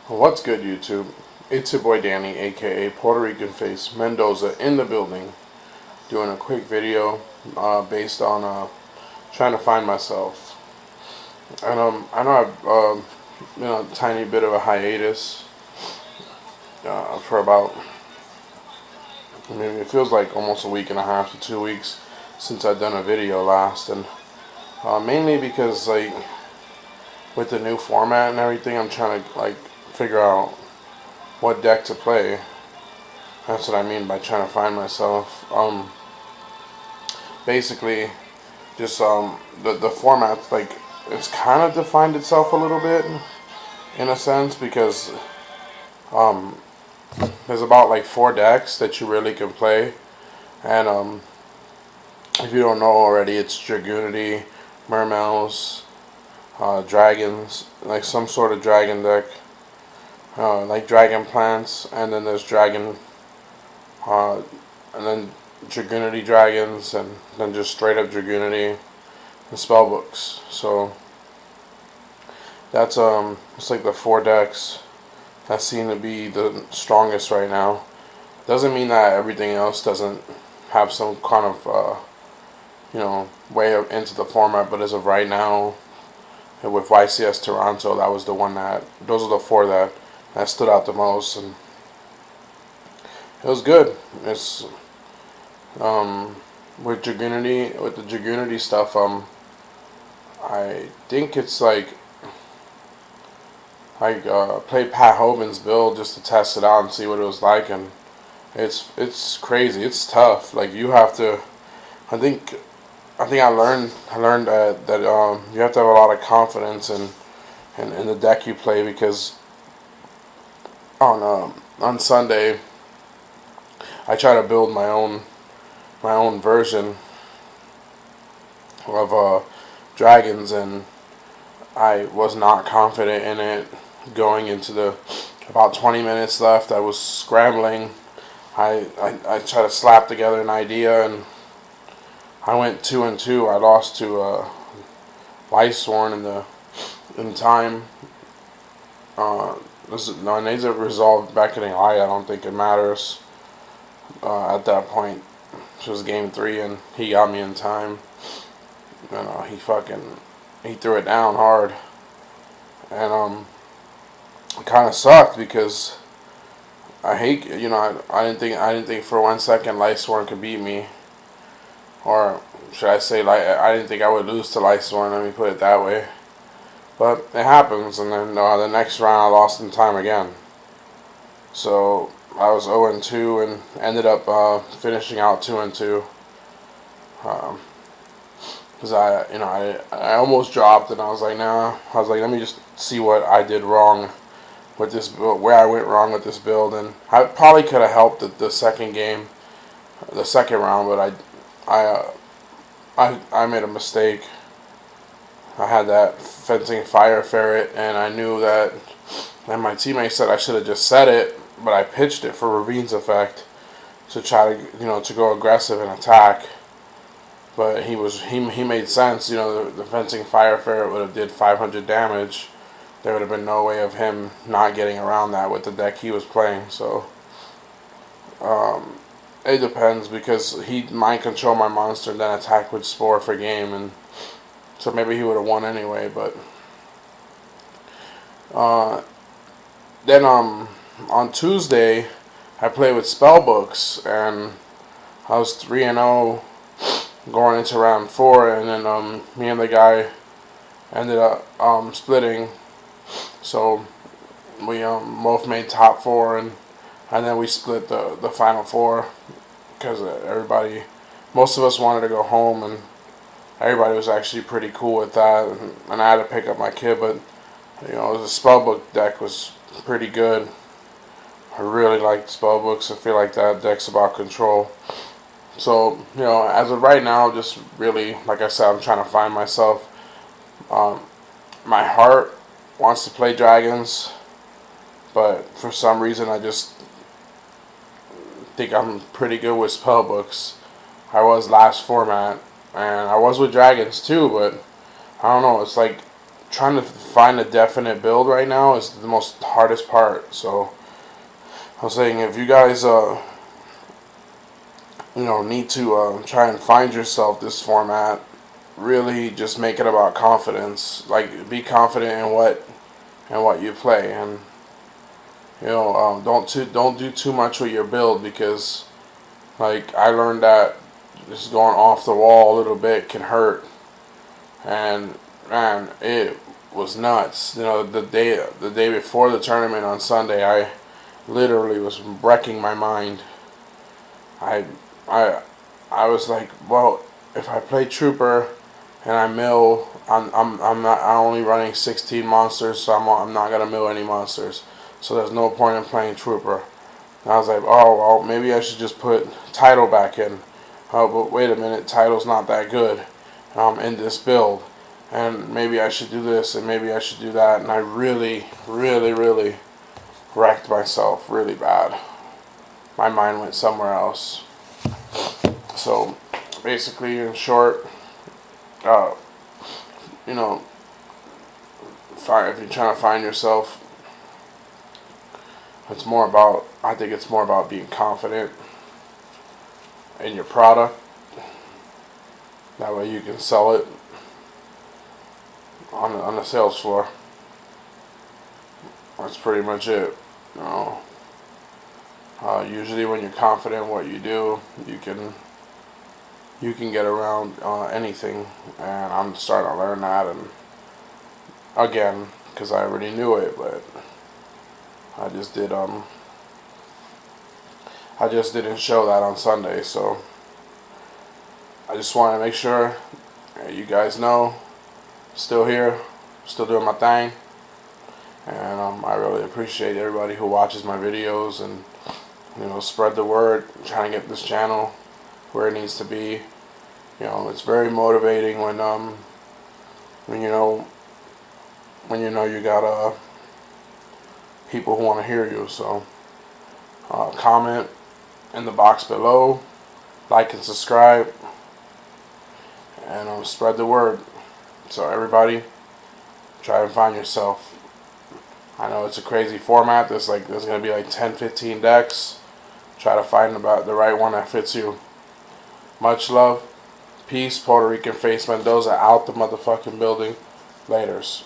What's good, YouTube? It's your boy Danny, aka Puerto Rican Face Mendoza, in the building, doing a quick video based on trying to find myself. And I know I've been on a tiny bit of a hiatus for about, maybe it feels like almost a week and a half to 2 weeks since I've done a video last, and mainly because like with the new format and everything, I'm trying to like figure out what deck to play. That's what I mean by trying to find myself. Basically, just the format's like it's kind of defined itself a little bit in a sense because um, there's about like 4 decks that you really can play, and if you don't know already, it's Dragoonity, Mermails, Dragons, like some sort of dragon deck, like Dragon Plants, and then there's Dragon, uh, and then Dragoonity Dragons, and then just straight up Dragoonity and spell books. So that's it's like the 4 decks that seem to be the strongest right now. Doesn't mean that everything else doesn't have some kind of way into the format, but as of right now, with YCS Toronto, that was the one that those are the 4 that stood out the most, and it was good. It's with the Dragoonity stuff. I think it's like played Pat Hoban's build just to test it out and see what it was like, and it's crazy. It's tough. Like you have to. I think I learned that you have to have a lot of confidence in the deck you play, because on Sunday I try to build my own version of dragons, and I was not confident in it going into the about 20 minutes left. I was scrambling. I tried to slap together an idea, and I went 2-2. I lost to Lysworn in time. No, it needs to resolve back in AI. I don't think it matters at that point. It was game 3, and he got me in time. And he threw it down hard, and it kind of sucked because I hate I didn't think for 1 second Lysworn could beat me, or should I say like I didn't think I would lose to Lysworn. Let me put it that way. But it happens, and then the next round I lost in time again. So I was 0-2 and ended up finishing out 2-2. Because I almost dropped, and I was like, nah. I was like, let me just see what I did wrong with this build, where I went wrong with this build, and I probably could have helped the second game, the second round, but I made a mistake. I had that fencing fire ferret, and I knew that, and my teammate said I should have just set it, but I pitched it for Ravine's effect to try to to go aggressive and attack. But he made sense. The fencing fire ferret would have did 500 damage. There would have been no way of him not getting around that with the deck he was playing. So it depends, because he mind control my monster and then attack with Spore for game, and so maybe he would have won anyway. But then on Tuesday I played with Spellbooks, and I was 3-0 going into round 4, and then me and the guy ended up splitting. So we both made top 4, and then we split the final 4 because most of us wanted to go home, and everybody was actually pretty cool with that, and I had to pick up my kid, but the spellbook deck was pretty good. I really liked spellbooks. I feel like that deck's about control. So as of right now, just really, like I said, I'm trying to find myself. My heart wants to play dragons, but for some reason I just think I'm pretty good with spellbooks. I was last format, and I was with dragons too, but I don't know. It's like trying to find a definite build right now is the most hardest part. So I was saying, if you guys need to try and find yourself this format, really just make it about confidence. Like, be confident in what you play, and don't do too much with your build, because like I learned that just going off the wall a little bit can hurt. And man, it was nuts. The day before the tournament on Sunday, I literally was wrecking my mind. I I I was like, well, if I play Trooper and I mill, I'm only running 16 monsters, so I'm not gonna mill any monsters. So there's no point in playing Trooper. And I was like, oh well, maybe I should just put Title back in. Oh, but wait a minute, Title's not that good in this build, and maybe I should do this, and maybe I should do that, and I really, really, really wrecked myself really bad. My mind went somewhere else. So basically, in short, uh, you know, if you're trying to find yourself, I think it's more about being confident in your product. That way you can sell it on the sales floor. That's pretty much it. Usually when you're confident in what you do, you can get around anything, and I'm starting to learn that. And again, because I already knew it, but I just didn't show that on Sunday. So I just want to make sure you guys know, still here, still doing my thing, and I really appreciate everybody who watches my videos, and spread the word, trying to get this channel where it needs to be. It's very motivating when you got people who want to hear you. So comment in the box below, like and subscribe, and spread the word. So everybody, try and find yourself. I know it's a crazy format. There's gonna be like 10, 15 decks. Try to find about the right one that fits you. Much love. Peace. Puerto Rican Face Mendoza out the motherfucking building. Laters.